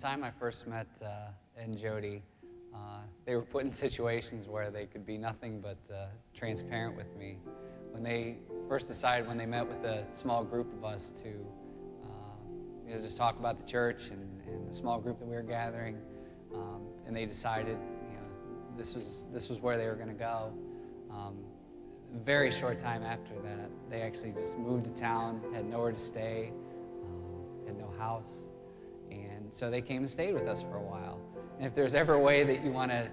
time I first met Ed and Jody, they were put in situations where they could be nothing but transparent with me. When they first decided, when they met with a small group of us to just talk about the church and the small group that we were gathering, and they decided this was where they were going to go. A very short time after that, they actually just moved to town, had nowhere to stay, had no house, and so they came and stayed with us for a while. And if there's ever a way that you want to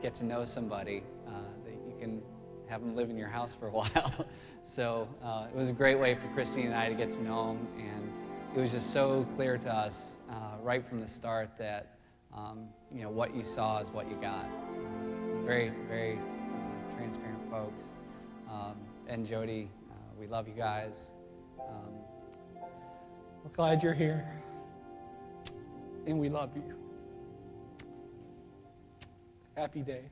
get to know somebody, that you can have them live in your house for a while. So it was a great way for Christine and I to get to know them, and it was just so clear to us right from the start that what you saw is what you got. Very, very transparent folks. Ed and Jody, we love you guys. We're glad you're here, and we love you. Happy day.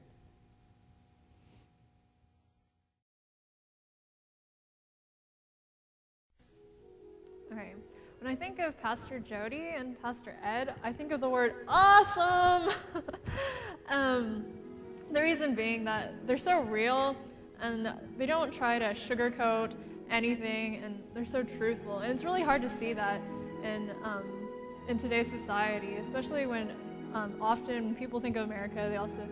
Okay. When I think of Pastor Jody and Pastor Ed, I think of the word awesome. The reason being that they're so real, and they don't try to sugarcoat anything, and they're so truthful. And it's really hard to see that in today's society, especially when often people think of America, they also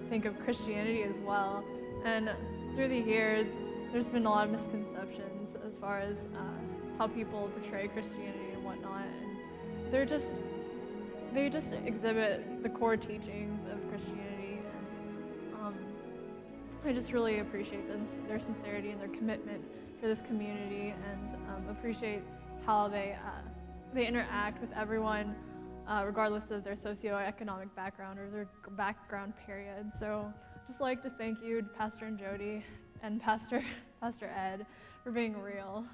think of Christianity as well. And through the years, there's been a lot of misconceptions as far as how people portray Christianity and whatnot. And they just exhibit the core teachings of Christianity. And I just really appreciate their sincerity and their commitment for this community, and appreciate how they interact with everyone, regardless of their socioeconomic background or their background period. So I'd just like to thank you, Pastor and Jody, and Pastor Ed, for being real.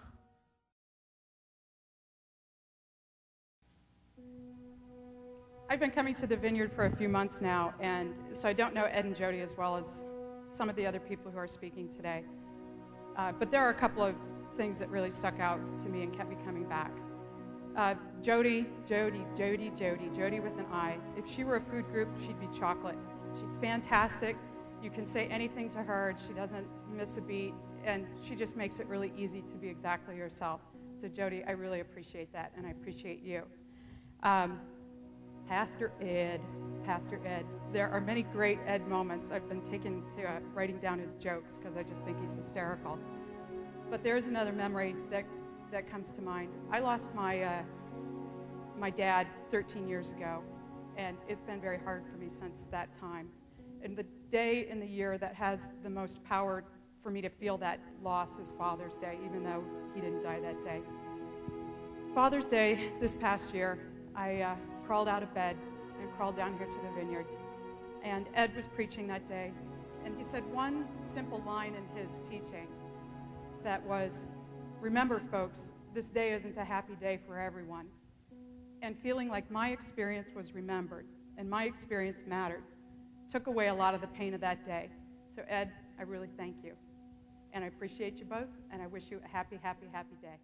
I've been coming to the Vineyard for a few months now, and so I don't know Ed and Jody as well as some of the other people who are speaking today. But there are a couple of things that really stuck out to me and kept me coming back. Jody with an I. If she were a food group, she'd be chocolate. She's fantastic. You can say anything to her, and she doesn't miss a beat, and she just makes it really easy to be exactly yourself. So Jody, I really appreciate that, and I appreciate you. Pastor Ed. There are many great Ed moments. I've been taken to writing down his jokes because I just think he's hysterical. But there's another memory that comes to mind. I lost my dad 13 years ago, and it's been very hard for me since that time. And the day in the year that has the most power for me to feel that loss is Father's Day, even though he didn't die that day. Father's Day this past year, I crawled out of bed and crawled down here to the Vineyard. And Ed was preaching that day, and he said one simple line in his teaching that was, remember folks, this day isn't a happy day for everyone. And feeling like my experience was remembered and my experience mattered took away a lot of the pain of that day. So Ed, I really thank you. And I appreciate you both, and I wish you a happy, happy, happy day.